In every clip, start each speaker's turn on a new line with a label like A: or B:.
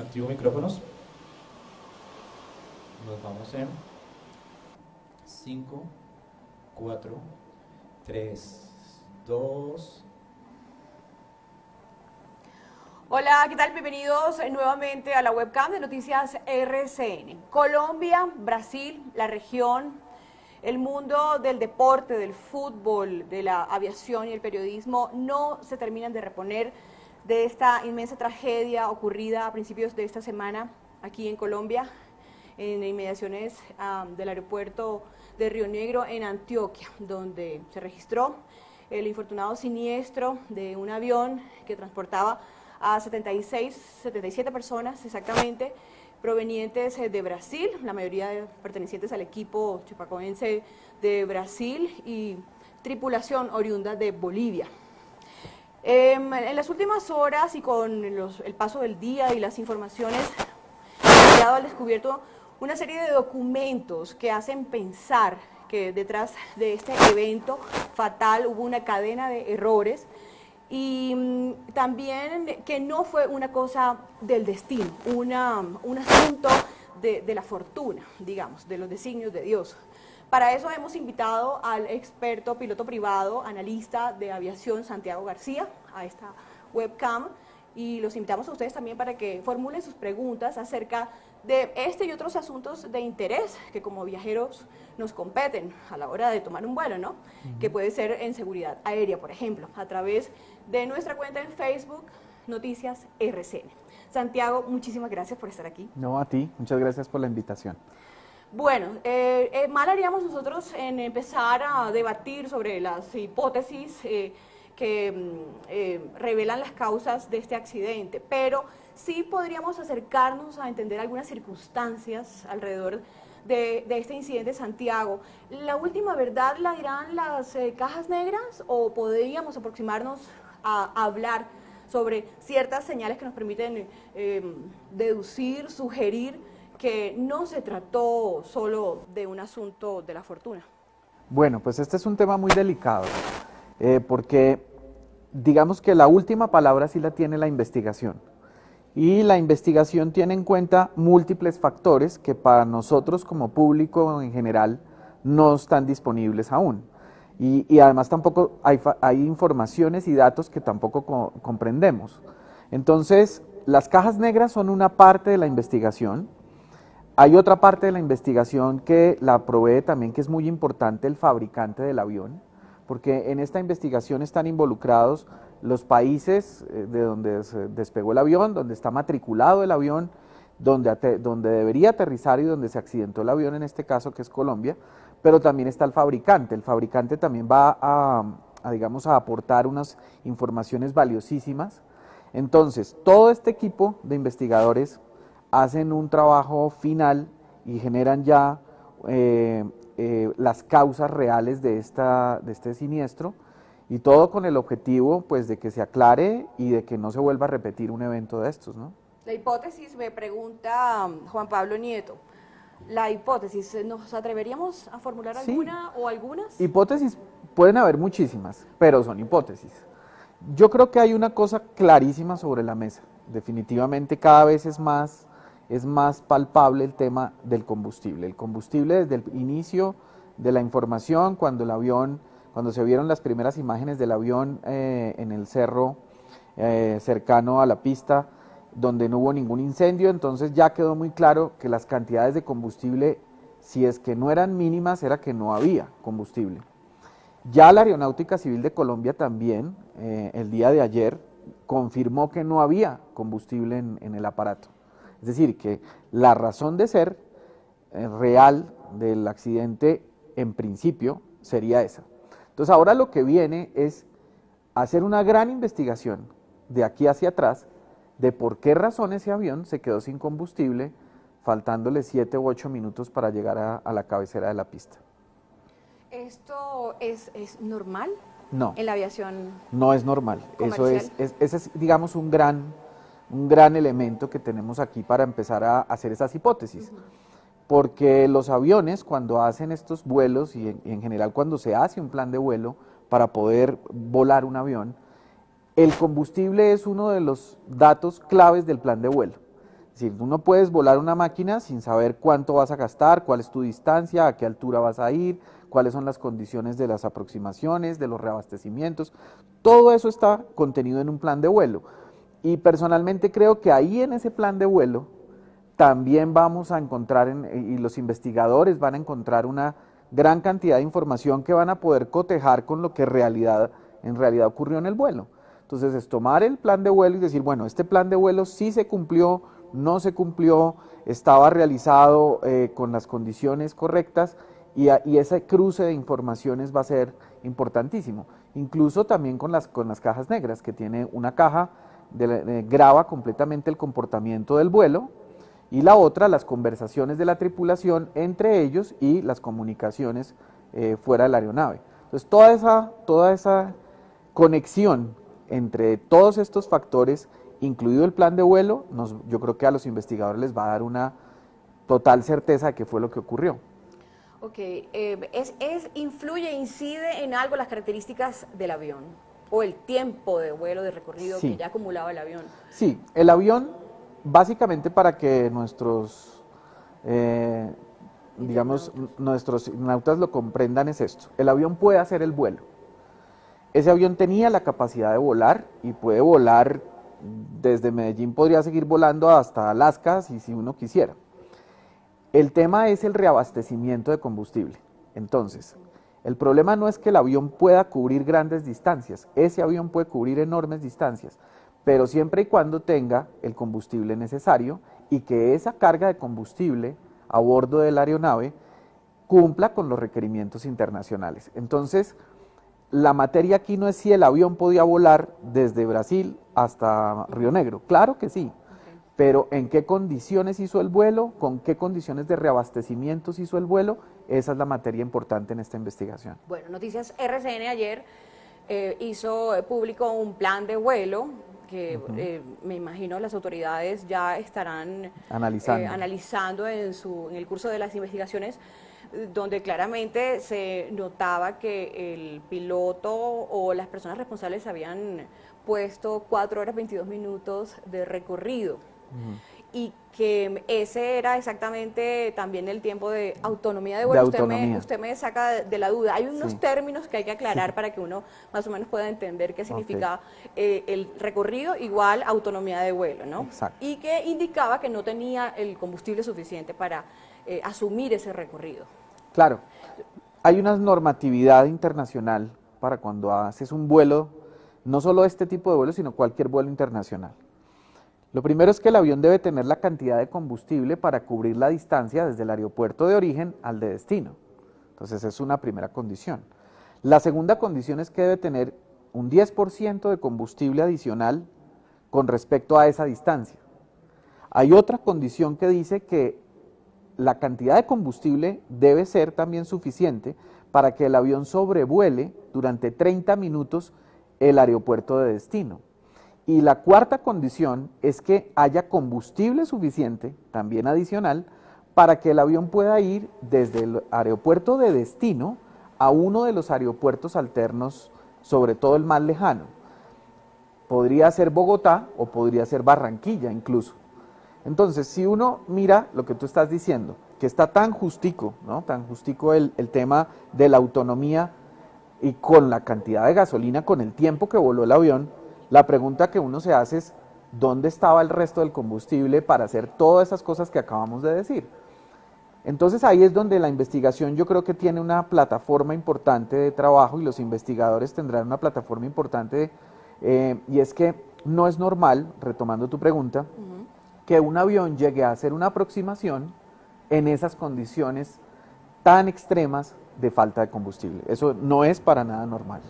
A: Activo micrófonos. Nos vamos en 5, 4, 3, 2.
B: Hola, ¿qué tal? Bienvenidos nuevamente a la webcam de Noticias RCN. Colombia, Brasil, la región, el mundo del deporte, del fútbol, de la aviación y el periodismo no se terminan de reponer de esta inmensa tragedia ocurrida a principios de esta semana aquí en Colombia, en inmediaciones del aeropuerto de Río Negro en Antioquia, donde se registró el infortunado siniestro de un avión que transportaba a 77 personas exactamente, provenientes de Brasil, la mayoría pertenecientes al equipo chapecoense de Brasil y tripulación oriunda de Bolivia. En las últimas horas y con el paso del día y las informaciones, han quedado al descubierto una serie de documentos que hacen pensar que detrás de este evento fatal hubo una cadena de errores y también que no fue una cosa del destino, un asunto de la fortuna, digamos, de los designios de Dios. Para eso hemos invitado al experto piloto privado, analista de aviación Santiago García, a esta webcam, y los invitamos a ustedes también para que formulen sus preguntas acerca de este y otros asuntos de interés que como viajeros nos competen a la hora de tomar un vuelo, ¿no? Que puede ser en seguridad aérea, por ejemplo, a través de nuestra cuenta en Facebook, Noticias RCN. Santiago, muchísimas gracias por estar aquí.
C: No, a ti, muchas gracias por la invitación.
B: Bueno, mal haríamos nosotros en empezar a debatir sobre las hipótesis que revelan las causas de este accidente, pero sí podríamos acercarnos a entender algunas circunstancias alrededor de este incidente, Santiago. ¿La última verdad la dirán las cajas negras o podríamos aproximarnos a hablar sobre ciertas señales que nos permiten deducir, sugerir que no se trató solo de un asunto de la fortuna?
C: Bueno, pues este es un tema muy delicado, porque digamos que la última palabra sí la tiene la investigación. Y la investigación tiene en cuenta múltiples factores que para nosotros como público en general no están disponibles aún. Y además tampoco hay informaciones y datos que tampoco comprendemos. Entonces, las cajas negras son una parte de la investigación. Hay otra parte de la investigación que la provee también, que es muy importante, el fabricante del avión, porque en esta investigación están involucrados los países de donde se despegó el avión, donde está matriculado el avión, donde debería aterrizar y donde se accidentó el avión, en este caso que es Colombia, pero también está el fabricante. El fabricante también va digamos, a aportar unas informaciones valiosísimas. Entonces, todo este equipo de investigadores hacen un trabajo final y generan ya las causas reales de este siniestro, y todo con el objetivo pues de que se aclare y de que no se vuelva a repetir un evento de estos, ¿no?
B: La hipótesis, me pregunta Juan Pablo Nieto, la hipótesis, ¿nos atreveríamos a formular
C: Sí.
B: alguna o algunas?
C: Hipótesis pueden haber muchísimas, pero son hipótesis. Yo creo que hay una cosa clarísima sobre la mesa. Definitivamente cada vez es más palpable el tema del combustible. El combustible desde el inicio de la información, cuando se vieron las primeras imágenes del avión en el cerro cercano a la pista, donde no hubo ningún incendio, entonces ya quedó muy claro que las cantidades de combustible, si es que no eran mínimas, era que no había combustible. Ya la Aeronáutica Civil de Colombia también, el día de ayer, confirmó que no había combustible en el aparato. Es decir, que la razón de ser real del accidente, en principio, sería esa. Entonces ahora lo que viene es hacer una gran investigación de aquí hacia atrás de por qué razón ese avión se quedó sin combustible, faltándole 7 u 8 minutos para llegar a la cabecera de la pista.
B: ¿Esto es normal?
C: No.
B: En la aviación.
C: No es normal.
B: Comercial.
C: Ese es, digamos, un gran elemento que tenemos aquí para empezar a hacer esas hipótesis. Porque los aviones, cuando hacen estos vuelos y en general cuando se hace un plan de vuelo para poder volar un avión, el combustible es uno de los datos claves del plan de vuelo. Es Es decir, tú no puedes volar una máquina sin saber cuánto vas a gastar, cuál es tu distancia, a qué altura vas a ir, cuáles son las condiciones de las aproximaciones, de los reabastecimientos. Todo eso está contenido en un plan de vuelo. Y personalmente creo que ahí en ese plan de vuelo también vamos a encontrar, y los investigadores van a encontrar una gran cantidad de información que van a poder cotejar con lo que en realidad ocurrió en el vuelo. Entonces es tomar el plan de vuelo y decir, bueno, este plan de vuelo sí se cumplió, no se cumplió, estaba realizado con las condiciones correctas, y ese cruce de informaciones va a ser importantísimo. Incluso también con las cajas negras, que tiene una caja graba completamente el comportamiento del vuelo, y la otra las conversaciones de la tripulación entre ellos y las comunicaciones fuera de la aeronave. Entonces toda esa conexión entre todos estos factores, incluido el plan de vuelo, yo creo que a los investigadores les va a dar una total certeza de qué fue lo que ocurrió.
B: Ok, incide en algo las características del avión o el tiempo de vuelo, de recorrido
C: Sí.
B: que ya acumulaba el avión.
C: Sí, el avión, básicamente para que nuestros nautas lo comprendan, es esto: el avión puede hacer el vuelo. Ese avión tenía la capacidad de volar y puede volar desde Medellín, podría seguir volando hasta Alaska si uno quisiera. El tema es el reabastecimiento de combustible. Entonces, el problema no es que el avión pueda cubrir grandes distancias, ese avión puede cubrir enormes distancias, pero siempre y cuando tenga el combustible necesario y que esa carga de combustible a bordo de la aeronave cumpla con los requerimientos internacionales. Entonces, la materia aquí no es si el avión podía volar desde Brasil hasta Río Negro, claro que sí, pero en qué condiciones hizo el vuelo, con qué condiciones de reabastecimientos hizo el vuelo, esa es la materia importante en esta investigación.
B: Bueno, Noticias RCN ayer hizo público un plan de vuelo que me imagino las autoridades ya estarán analizando en el curso de las investigaciones, donde claramente se notaba que el piloto o las personas responsables habían puesto 4 horas 22 minutos de recorrido. Y que ese era exactamente también el tiempo de autonomía de vuelo. Usted me saca de la duda. Hay unos términos que hay que aclarar para que uno más o menos pueda entender qué significa el recorrido igual autonomía de vuelo, ¿no?
C: Exacto.
B: Y que indicaba que no tenía el combustible suficiente para asumir ese recorrido.
C: Claro, hay una normatividad internacional para cuando haces un vuelo, no solo este tipo de vuelo, sino cualquier vuelo internacional. Lo primero es que el avión debe tener la cantidad de combustible para cubrir la distancia desde el aeropuerto de origen al de destino. Entonces es una primera condición. La segunda condición es que debe tener un 10% de combustible adicional con respecto a esa distancia. Hay otra condición que dice que la cantidad de combustible debe ser también suficiente para que el avión sobrevuele durante 30 minutos el aeropuerto de destino. Y la cuarta condición es que haya combustible suficiente, también adicional, para que el avión pueda ir desde el aeropuerto de destino a uno de los aeropuertos alternos, sobre todo el más lejano. Podría ser Bogotá o podría ser Barranquilla incluso. Entonces, si uno mira lo que tú estás diciendo, que está tan justico, ¿no? Tan justico el tema de la autonomía y con la cantidad de gasolina, con el tiempo que voló el avión, la pregunta que uno se hace es, ¿dónde estaba el resto del combustible para hacer todas esas cosas que acabamos de decir? Entonces ahí es donde la investigación yo creo que tiene una plataforma importante de trabajo y los investigadores tendrán una plataforma importante, y es que no es normal, retomando tu pregunta, que un avión llegue a hacer una aproximación en esas condiciones tan extremas de falta de combustible. Eso no es para nada normal.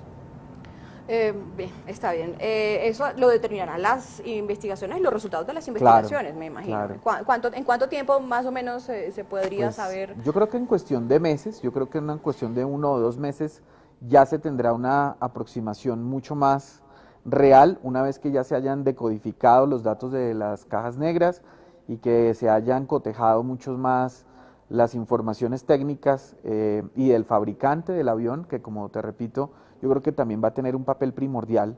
B: Bien, está bien. Eso lo determinarán las investigaciones y los resultados de las investigaciones,
C: Claro,
B: me imagino.
C: claro.
B: ¿En cuánto tiempo más o menos se podría
C: Pues,
B: saber?
C: yo creo que en cuestión de meses, yo creo que en una cuestión de 1 o 2 meses ya se tendrá una aproximación mucho más real, una vez que ya se hayan decodificado los datos de las cajas negras y que se hayan cotejado mucho más las informaciones técnicas y del fabricante del avión, que como te repito, yo creo que también va a tener un papel primordial.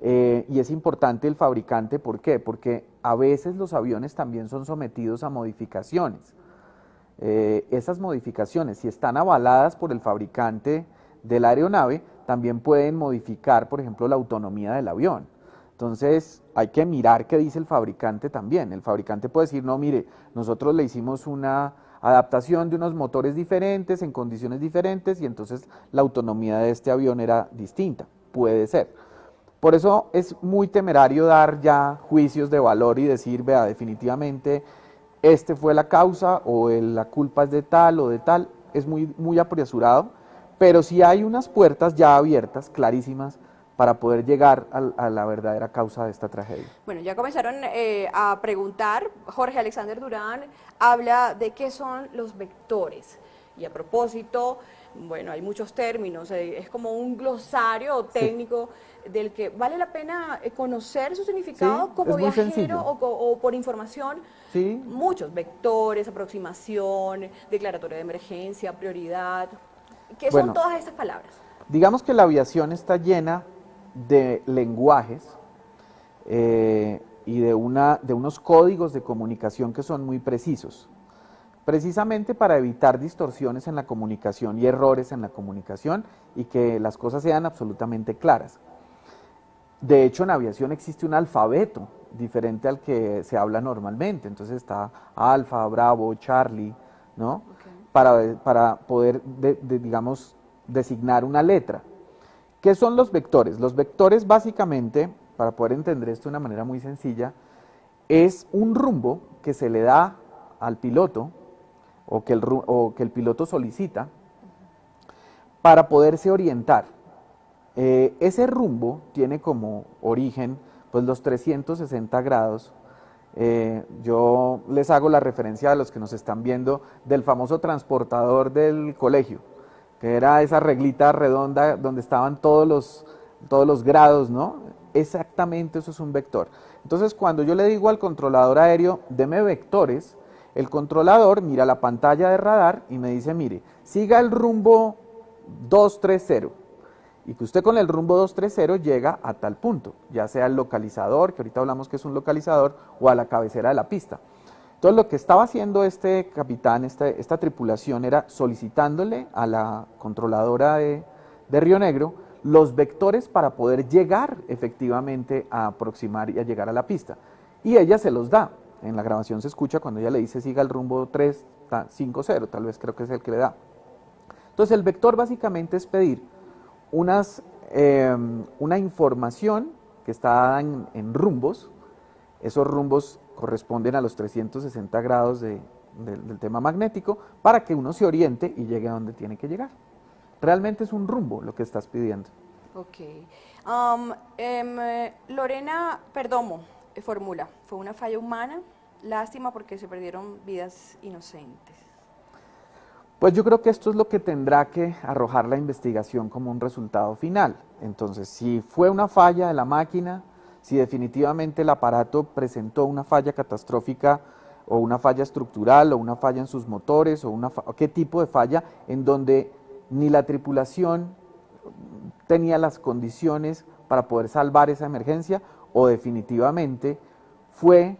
C: Y es importante el fabricante, ¿por qué? Porque a veces los aviones también son sometidos a modificaciones. Esas modificaciones, si están avaladas por el fabricante de la aeronave, también pueden modificar, por ejemplo, la autonomía del avión. Entonces, hay que mirar qué dice el fabricante también. El fabricante puede decir, no, mire, nosotros le hicimos una adaptación de unos motores diferentes, en condiciones diferentes, y entonces la autonomía de este avión era distinta. Puede ser. Por eso es muy temerario dar ya juicios de valor y decir, vea, definitivamente este fue la causa o la culpa es de tal o de tal. Es muy apresurado, pero sí hay unas puertas ya abiertas, clarísimas, para poder llegar a la verdadera causa de esta tragedia.
B: Bueno, ya comenzaron a preguntar. Jorge Alexander Durán habla de qué son los vectores. Y a propósito, bueno, hay muchos términos, es como un glosario técnico del que vale la pena conocer su significado
C: Sí,
B: como
C: es muy
B: viajero
C: sencillo.
B: o por información.
C: Sí.
B: Muchos vectores, aproximación, declaratoria de emergencia, prioridad. ¿Qué
C: Bueno,
B: son todas estas palabras?
C: Digamos que la aviación está llena de lenguajes y de unos códigos de comunicación que son muy precisos, precisamente para evitar distorsiones en la comunicación y errores en la comunicación y que las cosas sean absolutamente claras. De hecho, en aviación existe un alfabeto diferente al que se habla normalmente, entonces está Alfa, Bravo, Charlie, ¿no?
B: Okay.
C: Para poder, digamos, designar una letra. ¿Qué son los vectores? Los vectores básicamente, para poder entender esto de una manera muy sencilla, es un rumbo que se le da al piloto o que el piloto solicita para poderse orientar. Ese rumbo tiene como origen pues, los 360 grados. Yo les hago la referencia a los que nos están viendo del famoso transportador del colegio, que era esa reglita redonda donde estaban todos los grados, ¿no? Exactamente eso es un vector. Entonces, cuando yo le digo al controlador aéreo, deme vectores, el controlador mira la pantalla de radar y me dice, mire, siga el rumbo 230, y que usted con el rumbo 230 llega a tal punto, ya sea el localizador, que ahorita hablamos que es un localizador, o a la cabecera de la pista. Entonces lo que estaba haciendo este capitán, esta tripulación, era solicitándole a la controladora de Río Negro los vectores para poder llegar efectivamente a aproximar y a llegar a la pista. Y ella se los da. En la grabación se escucha cuando ella le dice siga el rumbo 350, tal vez creo que es el que le da. Entonces el vector básicamente es pedir una información que está dada en rumbos. Esos rumbos corresponden a los 360 grados del tema magnético para que uno se oriente y llegue a donde tiene que llegar. Realmente es un rumbo lo que estás pidiendo.
B: Ok. Lorena Perdomo formula, fue una falla humana, lástima porque se perdieron vidas inocentes.
C: Pues yo creo que esto es lo que tendrá que arrojar la investigación como un resultado final. Entonces, si fue una falla de la máquina, si definitivamente el aparato presentó una falla catastrófica o una falla estructural o una falla en sus motores o qué tipo de falla en donde ni la tripulación tenía las condiciones para poder salvar esa emergencia o definitivamente fue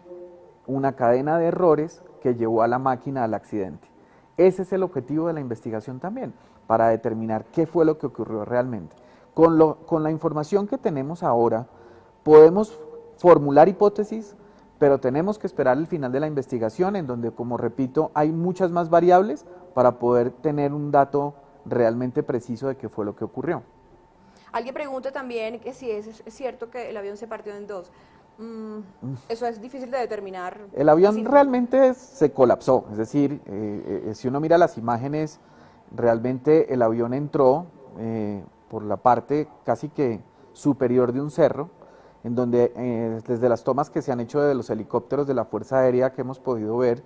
C: una cadena de errores que llevó a la máquina al accidente. Ese es el objetivo de la investigación también, para determinar qué fue lo que ocurrió realmente. Con la información que tenemos ahora, podemos formular hipótesis, pero tenemos que esperar el final de la investigación, en donde, como repito, hay muchas más variables para poder tener un dato realmente preciso de qué fue lo que ocurrió.
B: Alguien pregunta también que si es cierto que el avión se partió en dos. Eso es difícil de determinar.
C: El avión realmente se colapsó, es decir, si uno mira las imágenes, realmente el avión entró por la parte casi que superior de un cerro, en donde desde las tomas que se han hecho de los helicópteros de la Fuerza Aérea que hemos podido ver,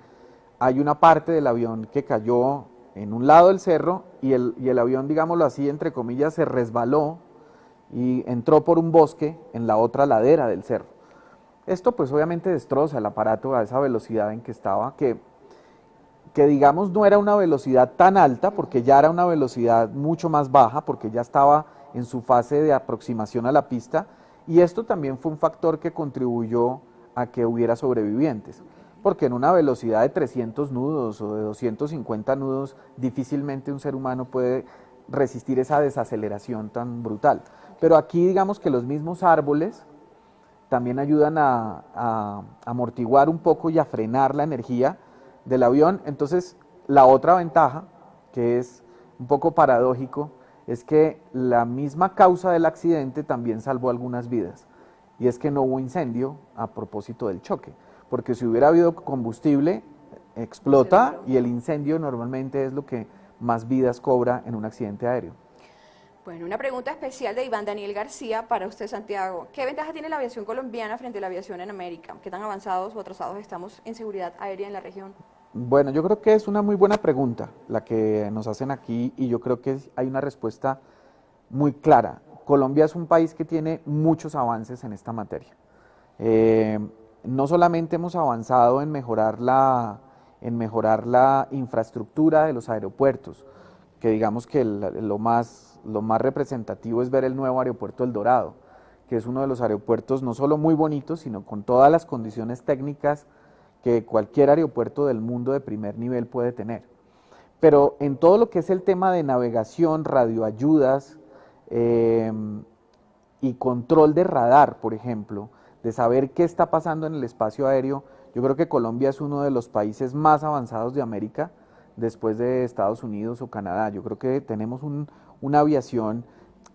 C: hay una parte del avión que cayó en un lado del cerro y el avión, digámoslo así, entre comillas, se resbaló y entró por un bosque en la otra ladera del cerro. Esto pues obviamente destroza el aparato a esa velocidad en que estaba, que digamos no era una velocidad tan alta, porque ya era una velocidad mucho más baja, porque ya estaba en su fase de aproximación a la pista, Y esto también fue un factor que contribuyó a que hubiera sobrevivientes, porque en una velocidad de 300 nudos o de 250 nudos, difícilmente un ser humano puede resistir esa desaceleración tan brutal. Pero aquí digamos que los mismos árboles también ayudan a amortiguar un poco y a frenar la energía del avión. Entonces, la otra ventaja, que es un poco paradójico, es que la misma causa del accidente también salvó algunas vidas, y es que no hubo incendio a propósito del choque, porque si hubiera habido combustible, explota, y el incendio normalmente es lo que más vidas cobra en un accidente aéreo.
B: Bueno, una pregunta especial de Iván Daniel García para usted, Santiago. ¿Qué ventaja tiene la aviación colombiana frente a la aviación en América? ¿Qué tan avanzados o atrasados estamos en seguridad aérea en la región?
C: Bueno, yo creo que es una muy buena pregunta la que nos hacen aquí, y yo creo que hay una respuesta muy clara. Colombia es un país que tiene muchos avances en esta materia. No solamente hemos avanzado en mejorar la infraestructura de los aeropuertos, que digamos que lo más representativo es ver el nuevo aeropuerto El Dorado, que es uno de los aeropuertos no solo muy bonitos, sino con todas las condiciones técnicas que cualquier aeropuerto del mundo de primer nivel puede tener. Pero en todo lo que es el tema de navegación, radioayudas y control de radar, por ejemplo, de saber qué está pasando en el espacio aéreo, yo creo que Colombia es uno de los países más avanzados de América, después de Estados Unidos o Canadá. Yo creo que tenemos una aviación,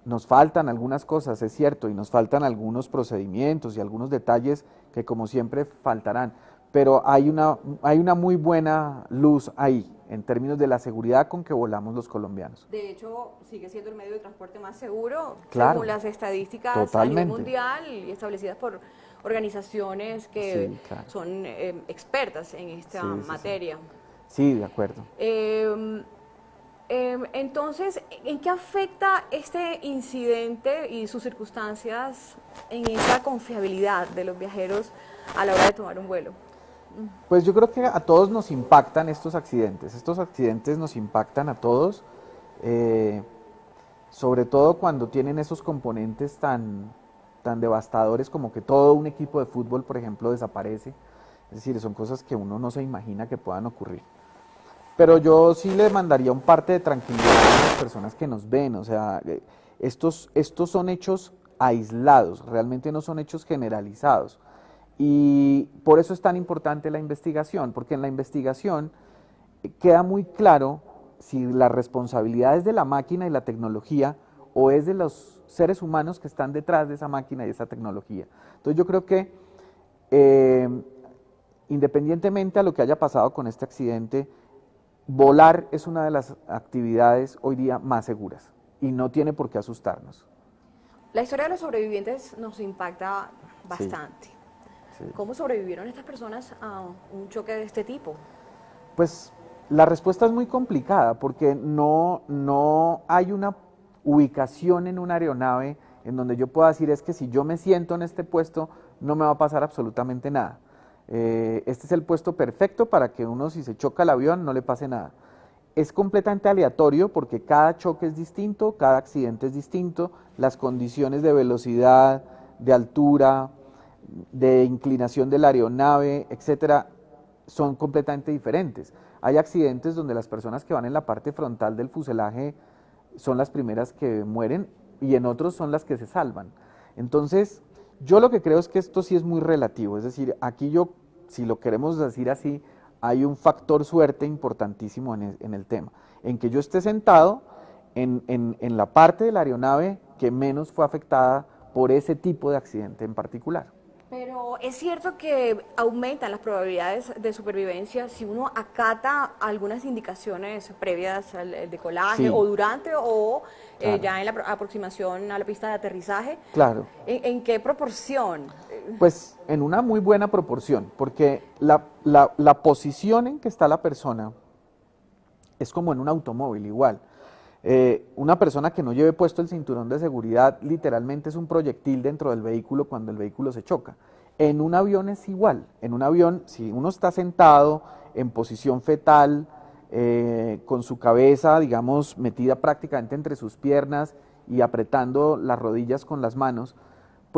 C: nos faltan algunas cosas, es cierto, y nos faltan algunos procedimientos y algunos detalles que como siempre faltarán, pero hay una muy buena luz ahí, en términos de la seguridad con que volamos los colombianos.
B: De hecho, sigue siendo el medio de transporte más seguro,
C: claro,
B: según las estadísticas
C: totalmente.
B: a nivel mundial y establecidas por organizaciones que
C: sí, claro.
B: son expertas en esta materia.
C: Sí, de acuerdo.
B: Entonces, ¿en qué afecta este incidente y sus circunstancias en esa confiabilidad de los viajeros a la hora de tomar un vuelo?
C: Pues yo creo que a todos nos impactan estos accidentes nos impactan a todos, sobre todo cuando tienen esos componentes tan devastadores como que todo un equipo de fútbol, por ejemplo, desaparece. Es decir, son cosas que uno no se imagina que puedan ocurrir. Pero yo sí le mandaría un parte de tranquilidad a las personas que nos ven, o sea, estos son hechos aislados, realmente no son hechos generalizados. Y por eso es tan importante la investigación, porque en la investigación queda muy claro si la responsabilidad es de la máquina y la tecnología o es de los seres humanos que están detrás de esa máquina y esa tecnología. Entonces yo creo que independientemente a lo que haya pasado con este accidente, volar es una de las actividades hoy día más seguras y no tiene por qué asustarnos.
B: La historia de los sobrevivientes nos impacta bastante.
C: Sí.
B: ¿Cómo sobrevivieron estas personas a un choque de este tipo?
C: Pues la respuesta es muy complicada porque no hay una ubicación en una aeronave en donde yo pueda decir es que si yo me siento en este puesto no me va a pasar absolutamente nada. Este es el puesto perfecto para que uno, si se choca el avión, no le pase nada. Es completamente aleatorio porque cada choque es distinto, cada accidente es distinto, las condiciones de velocidad, de altura, de inclinación de la aeronave, etcétera, son completamente diferentes. Hay accidentes donde las personas que van en la parte frontal del fuselaje son las primeras que mueren y en otros son las que se salvan. Entonces, yo lo que creo es que esto sí es muy relativo, es decir, aquí si lo queremos decir así, hay un factor suerte importantísimo en el tema, en que yo esté sentado en la parte de la aeronave que menos fue afectada por ese tipo de accidente en particular.
B: Pero es cierto que aumentan las probabilidades de supervivencia si uno acata algunas indicaciones previas al decolaje,
C: sí,
B: o durante o
C: claro,
B: ya en la aproximación a la pista de aterrizaje.
C: Claro.
B: ¿En qué proporción?
C: Pues en una muy buena proporción, porque la posición en que está la persona es como en un automóvil igual. Una persona que no lleve puesto el cinturón de seguridad literalmente es un proyectil dentro del vehículo cuando el vehículo se choca. En un avión es igual. En un avión, si uno está sentado en posición fetal, con su cabeza, digamos, metida prácticamente entre sus piernas y apretando las rodillas con las manos,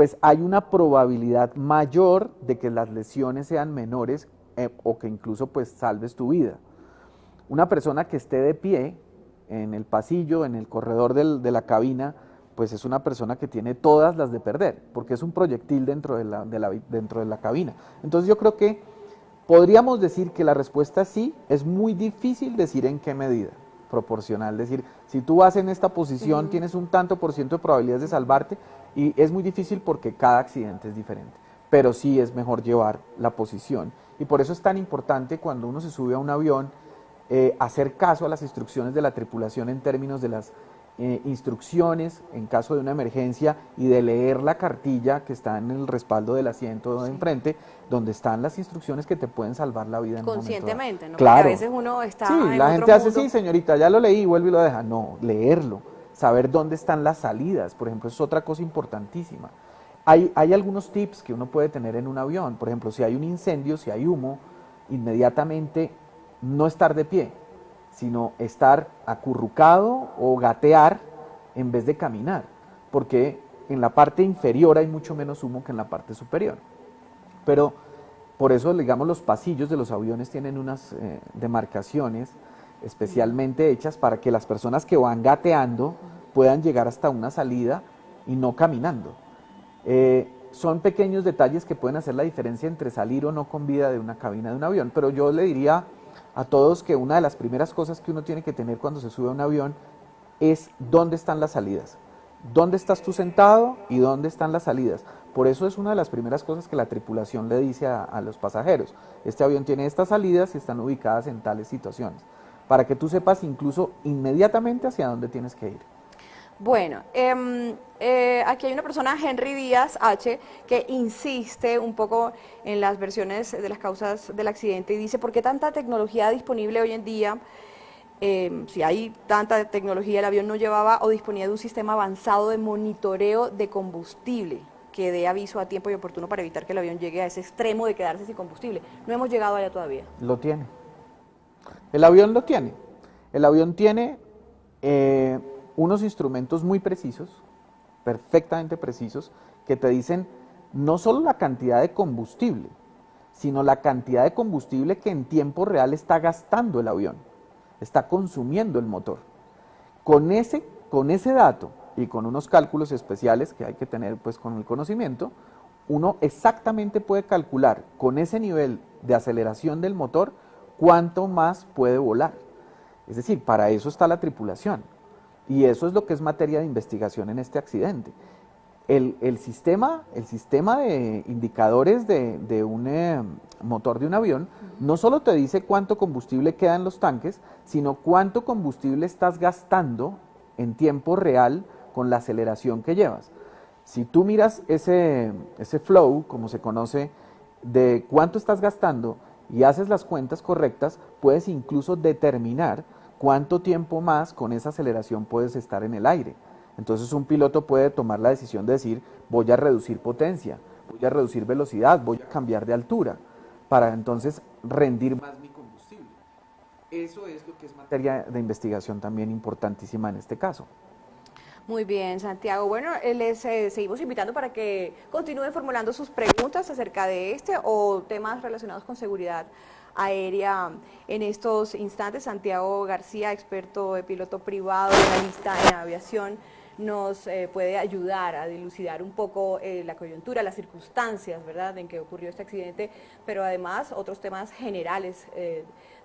C: pues hay una probabilidad mayor de que las lesiones sean menores o que incluso pues salves tu vida. Una persona que esté de pie en el pasillo, en el corredor de la cabina, pues es una persona que tiene todas las de perder, porque es un proyectil dentro de la cabina. Entonces yo creo que podríamos decir que la respuesta sí, es muy difícil decir en qué medida, proporcional, decir, si tú vas en esta posición tienes un tanto por ciento de probabilidades de salvarte, y es muy difícil porque cada accidente es diferente, pero sí es mejor llevar la posición, y por eso es tan importante cuando uno se sube a un avión, hacer caso a las instrucciones de la tripulación en términos de las instrucciones en caso de una emergencia y de leer la cartilla que está en el respaldo del asiento de enfrente, donde están las instrucciones que te pueden salvar la vida en un momento dado.
B: Conscientemente, ¿no?
C: Claro.
B: Porque a veces uno está
C: Sí,
B: en
C: la
B: otro
C: gente hace,
B: mundo.
C: sí, señorita, ya lo leí, vuelve y lo deja. No, leerlo, saber dónde están las salidas, por ejemplo, es otra cosa importantísima. Hay algunos tips que uno puede tener en un avión, por ejemplo, si hay un incendio, si hay humo, inmediatamente no estar de pie, sino estar acurrucado o gatear en vez de caminar, porque en la parte inferior hay mucho menos humo que en la parte superior. Pero por eso, digamos, los pasillos de los aviones tienen unas demarcaciones especialmente hechas para que las personas que van gateando puedan llegar hasta una salida y no caminando. Son pequeños detalles que pueden hacer la diferencia entre salir o no con vida de una cabina de un avión, pero yo le diría a todos que una de las primeras cosas que uno tiene que tener cuando se sube a un avión es dónde están las salidas, dónde estás tú sentado y dónde están las salidas. Por eso es una de las primeras cosas que la tripulación le dice a los pasajeros: este avión tiene estas salidas y están ubicadas en tales situaciones, para que tú sepas incluso inmediatamente hacia dónde tienes que ir.
B: Bueno, aquí hay una persona, Henry Díaz H., que insiste un poco en las versiones de las causas del accidente y dice: ¿por qué tanta tecnología disponible hoy en día? Si hay tanta tecnología, el avión no llevaba o disponía de un sistema avanzado de monitoreo de combustible que dé aviso a tiempo y oportuno para evitar que el avión llegue a ese extremo de quedarse sin combustible. No hemos llegado allá todavía.
C: Lo tiene. El avión lo tiene. El avión tiene unos instrumentos muy precisos, perfectamente precisos, que te dicen no solo la cantidad de combustible, sino la cantidad de combustible que en tiempo real está gastando el avión, está consumiendo el motor. Con ese dato y con unos cálculos especiales que hay que tener pues con el conocimiento, uno exactamente puede calcular con ese nivel de aceleración del motor cuánto más puede volar. Es decir, para eso está la tripulación. Y eso es lo que es materia de investigación en este accidente. El sistema de indicadores de un motor de un avión no solo te dice cuánto combustible queda en los tanques, sino cuánto combustible estás gastando en tiempo real con la aceleración que llevas. Si tú miras ese flow, como se conoce, de cuánto estás gastando y haces las cuentas correctas, puedes incluso determinar cuánto tiempo más con esa aceleración puedes estar en el aire. Entonces un piloto puede tomar la decisión de decir: voy a reducir potencia, voy a reducir velocidad, voy a cambiar de altura, para entonces rendir más mi combustible. Eso es lo que es materia de investigación también importantísima en este caso.
B: Muy bien, Santiago. Bueno, les seguimos invitando para que continúen formulando sus preguntas acerca de este o temas relacionados con seguridad aérea. En estos instantes, Santiago García, experto de piloto privado, analista en aviación, nos puede ayudar a dilucidar un poco la coyuntura, las circunstancias, ¿verdad?, en que ocurrió este accidente, pero además otros temas generales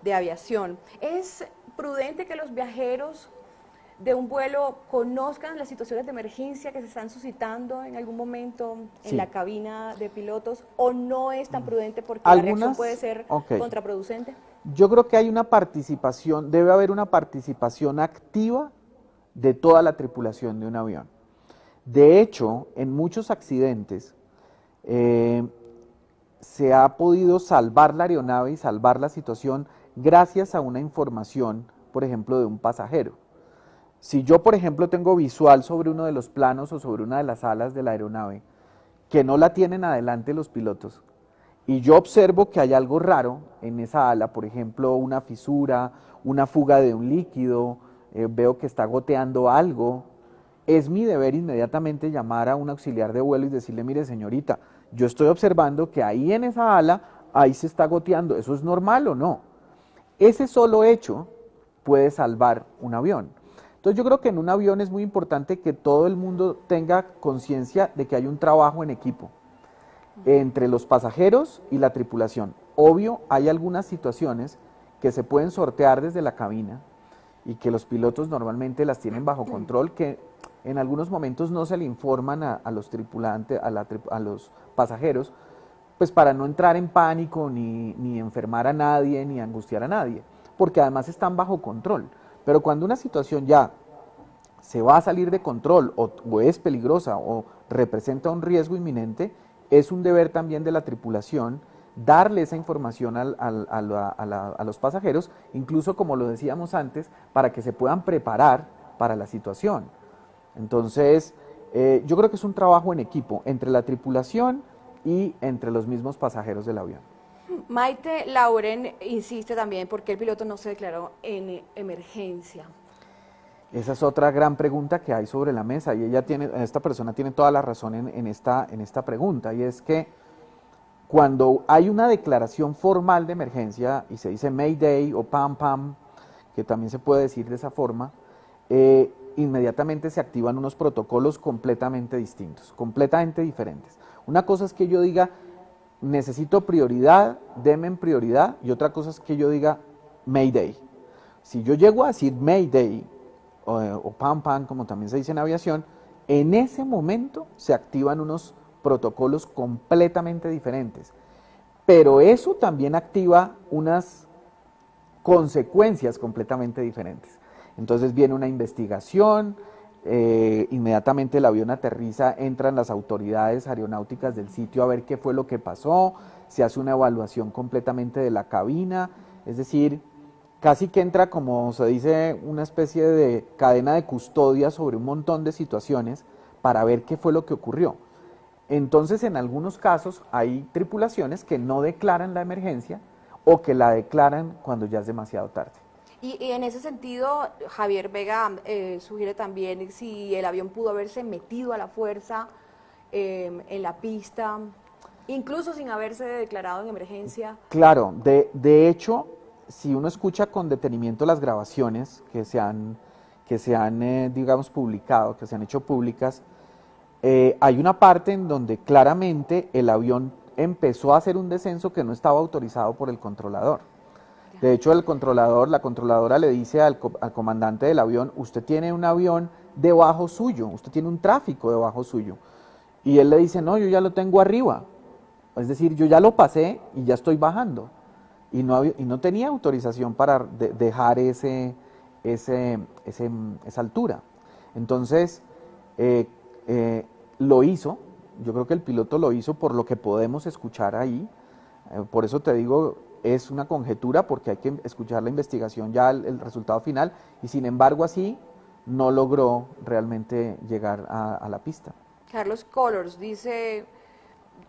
B: de aviación. ¿Es prudente que los viajeros de un vuelo conozcan las situaciones de emergencia que se están suscitando en algún momento en la cabina de pilotos, o no es tan prudente porque la reacción puede ser contraproducente?
C: Yo creo que hay una participación, debe haber una participación activa de toda la tripulación de un avión. De hecho, en muchos accidentes se ha podido salvar la aeronave y salvar la situación gracias a una información, por ejemplo, de un pasajero. Si yo, por ejemplo, tengo visual sobre uno de los planos o sobre una de las alas de la aeronave, que no la tienen adelante los pilotos, y yo observo que hay algo raro en esa ala, por ejemplo, una fisura, una fuga de un líquido, veo que está goteando algo, es mi deber inmediatamente llamar a un auxiliar de vuelo y decirle, mire señorita, yo estoy observando que ahí en esa ala, ahí se está goteando, ¿eso es normal o no? Ese solo hecho puede salvar un avión. Entonces yo creo que en un avión es muy importante que todo el mundo tenga conciencia de que hay un trabajo en equipo entre los pasajeros y la tripulación. Obvio, hay algunas situaciones que se pueden sortear desde la cabina y que los pilotos normalmente las tienen bajo control, que en algunos momentos no se le informan a los tripulantes, a los pasajeros, pues para no entrar en pánico, ni enfermar a nadie, ni angustiar a nadie, porque además están bajo control. Pero cuando una situación ya se va a salir de control o es peligrosa o representa un riesgo inminente, es un deber también de la tripulación darle esa información a los pasajeros, incluso como lo decíamos antes, para que se puedan preparar para la situación. Entonces, yo creo que es un trabajo en equipo entre la tripulación y entre los mismos pasajeros del avión.
B: Maite Lauren insiste también por qué el piloto no se declaró en emergencia.
C: Esa es otra gran pregunta que hay sobre la mesa y esta persona tiene toda la razón en esta pregunta, y es que cuando hay una declaración formal de emergencia y se dice Mayday o Pam Pam, que también se puede decir de esa forma, inmediatamente se activan unos protocolos completamente distintos, completamente diferentes. Una cosa es que yo diga, necesito prioridad, denme en prioridad, y otra cosa es que yo diga Mayday. Si yo llego a decir Mayday o Pam Pam, como también se dice en aviación, en ese momento se activan unos protocolos completamente diferentes. Pero eso también activa unas consecuencias completamente diferentes. Entonces viene una investigación, inmediatamente el avión aterriza, entran las autoridades aeronáuticas del sitio a ver qué fue lo que pasó, se hace una evaluación completamente de la cabina, es decir, casi que entra, como se dice, una especie de cadena de custodia sobre un montón de situaciones para ver qué fue lo que ocurrió. Entonces, en algunos casos hay tripulaciones que no declaran la emergencia o que la declaran cuando ya es demasiado tarde.
B: Y en ese sentido, Javier Vega sugiere también si el avión pudo haberse metido a la fuerza en la pista, incluso sin haberse declarado en emergencia.
C: Claro, de hecho, si uno escucha con detenimiento las grabaciones que se han digamos, publicado, que se han hecho públicas, hay una parte en donde claramente el avión empezó a hacer un descenso que no estaba autorizado por el controlador. De hecho, la controladora le dice al comandante del avión, usted tiene un avión debajo suyo, usted tiene un tráfico debajo suyo. Y él le dice, no, yo ya lo tengo arriba. Es decir, yo ya lo pasé y ya estoy bajando. Y no tenía autorización para dejar esa altura. Entonces, lo hizo, yo creo que el piloto lo hizo por lo que podemos escuchar ahí. Por eso te digo, es una conjetura porque hay que escuchar la investigación, ya el resultado final, y sin embargo así no logró realmente llegar a la pista.
B: Carlos Colors dice,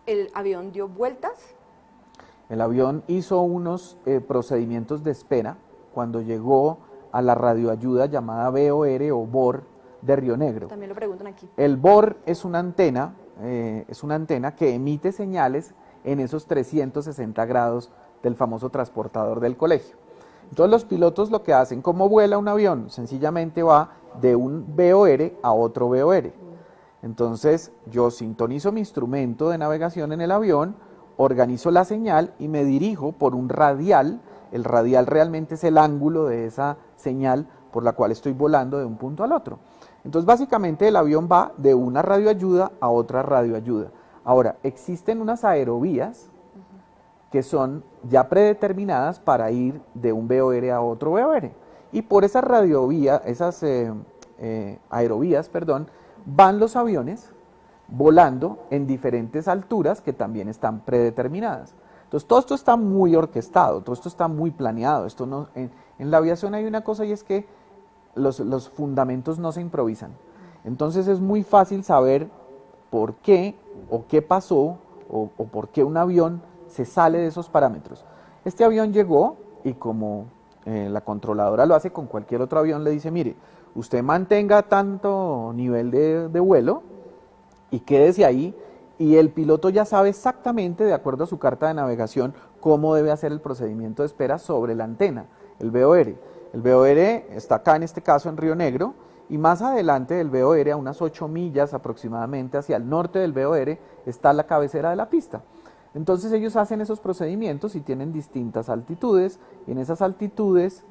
B: ¿el avión dio vueltas?
C: El avión hizo unos procedimientos de espera cuando llegó a la radioayuda llamada BOR o BOR de Río Negro.
B: También lo preguntan aquí.
C: El BOR es una antena que emite señales en esos 360 grados del famoso transportador del colegio. Entonces los pilotos lo que hacen, ¿cómo vuela un avión? Sencillamente va de un BOR a otro BOR. Entonces yo sintonizo mi instrumento de navegación en el avión, organizo la señal y me dirijo por un radial. El radial realmente es el ángulo de esa señal por la cual estoy volando de un punto al otro. Entonces básicamente el avión va de una radioayuda a otra radioayuda. Ahora, existen unas aerovías que son ya predeterminadas para ir de un BOR a otro BOR. Y por esas aerovías, van los aviones volando en diferentes alturas que también están predeterminadas. Entonces todo esto está muy orquestado, todo esto está muy planeado. En la aviación hay una cosa y es que los fundamentos no se improvisan. Entonces es muy fácil saber por qué o qué pasó o por qué un avión se sale de esos parámetros. Este avión llegó y como la controladora lo hace con cualquier otro avión, le dice, mire, usted mantenga tanto nivel de vuelo y quédese ahí, y el piloto ya sabe exactamente, de acuerdo a su carta de navegación, cómo debe hacer el procedimiento de espera sobre la antena, el VOR. El VOR está acá en este caso en Río Negro, y más adelante del VOR, a unas 8 millas aproximadamente hacia el norte del VOR, está la cabecera de la pista. Entonces ellos hacen esos procedimientos y tienen distintas altitudes, y en esas altitudes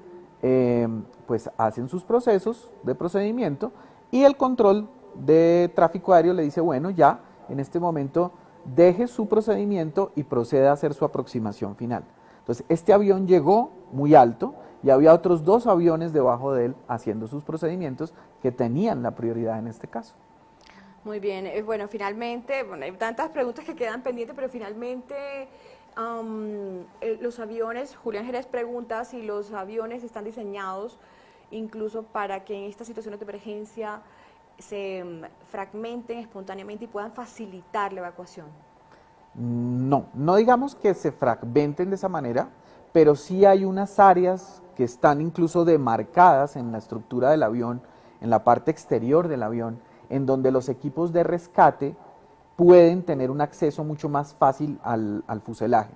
C: pues hacen sus procesos de procedimiento, y el control de tráfico aéreo le dice, bueno, ya en este momento deje su procedimiento y proceda a hacer su aproximación final. Entonces este avión llegó muy alto y había otros 2 aviones debajo de él haciendo sus procedimientos que tenían la prioridad en este caso.
B: Muy bien, bueno, finalmente, bueno, hay tantas preguntas que quedan pendientes, pero finalmente los aviones, Julián Jerez pregunta si los aviones están diseñados incluso para que en estas situaciones de emergencia se fragmenten espontáneamente y puedan facilitar la evacuación.
C: No, no digamos que se fragmenten de esa manera, pero sí hay unas áreas que están incluso demarcadas en la estructura del avión, en la parte exterior del avión, en donde los equipos de rescate pueden tener un acceso mucho más fácil al fuselaje.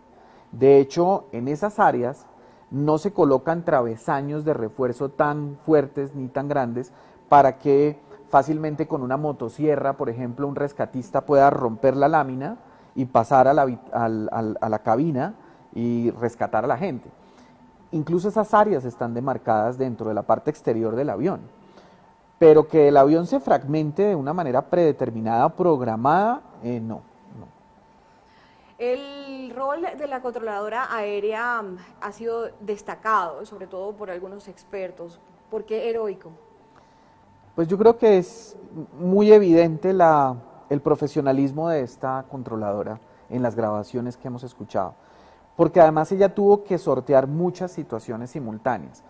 C: De hecho, en esas áreas no se colocan travesaños de refuerzo tan fuertes ni tan grandes para que fácilmente con una motosierra, por ejemplo, un rescatista pueda romper la lámina y pasar a la cabina y rescatar a la gente. Incluso esas áreas están demarcadas dentro de la parte exterior del avión. Pero que el avión se fragmente de una manera predeterminada, programada, no.
B: El rol de la controladora aérea ha sido destacado, sobre todo por algunos expertos. ¿Por qué heroico?
C: Pues yo creo que es muy evidente el profesionalismo de esta controladora en las grabaciones que hemos escuchado, porque además ella tuvo que sortear muchas situaciones simultáneas.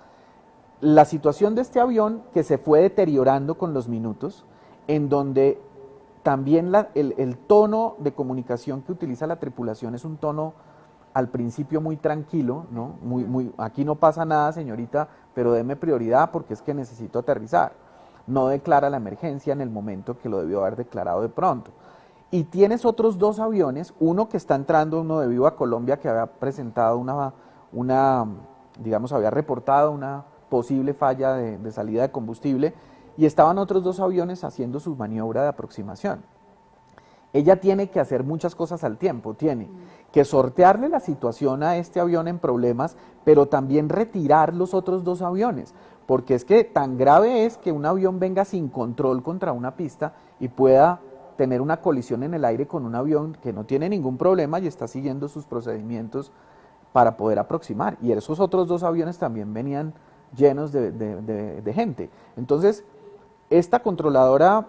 C: La situación de este avión que se fue deteriorando con los minutos, en donde también el tono de comunicación que utiliza la tripulación es un tono al principio muy tranquilo, ¿no? Aquí no pasa nada, señorita, pero deme prioridad porque es que necesito aterrizar. No declara la emergencia en el momento que lo debió haber declarado de pronto. Y tienes otros 2 aviones, uno que está entrando, uno de Viva Colombia, que había presentado digamos, había reportado una posible falla de salida de combustible, y estaban otros 2 aviones haciendo su maniobra de aproximación. Ella tiene que hacer muchas cosas al tiempo, tiene que sortearle la situación a este avión en problemas, pero también retirar los otros 2 aviones, porque es que tan grave es que un avión venga sin control contra una pista y pueda tener una colisión en el aire con un avión que no tiene ningún problema y está siguiendo sus procedimientos para poder aproximar. Y esos otros 2 aviones también venían llenos de gente. Entonces, esta controladora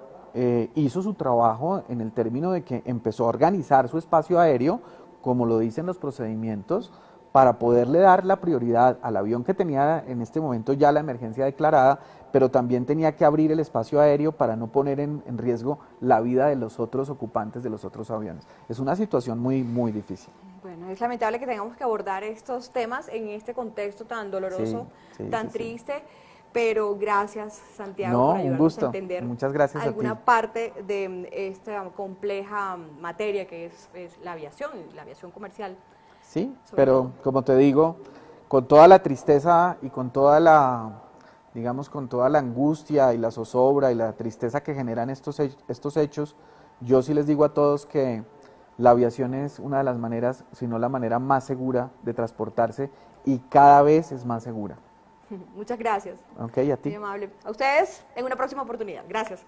C: hizo su trabajo en el término de que empezó a organizar su espacio aéreo, como lo dicen los procedimientos, para poderle dar la prioridad al avión que tenía en este momento ya la emergencia declarada, pero también tenía que abrir el espacio aéreo para no poner en riesgo la vida de los otros ocupantes de los otros aviones. Es una situación muy, muy difícil.
B: Bueno, es lamentable que tengamos que abordar estos temas en este contexto tan doloroso, tan triste, pero gracias, Santiago, por ayudarnos a entender
C: muchas gracias
B: alguna parte de esta compleja materia que es la aviación comercial.
C: Sí, pero como te digo, con toda la tristeza y con toda digamos, con toda la angustia y la zozobra y la tristeza que generan estos hechos, yo sí les digo a todos que la aviación es una de las maneras, si no la manera más segura de transportarse, y cada vez es más segura.
B: Muchas gracias.
C: Ok, a ti.
B: Muy amable. A ustedes en una próxima oportunidad. Gracias.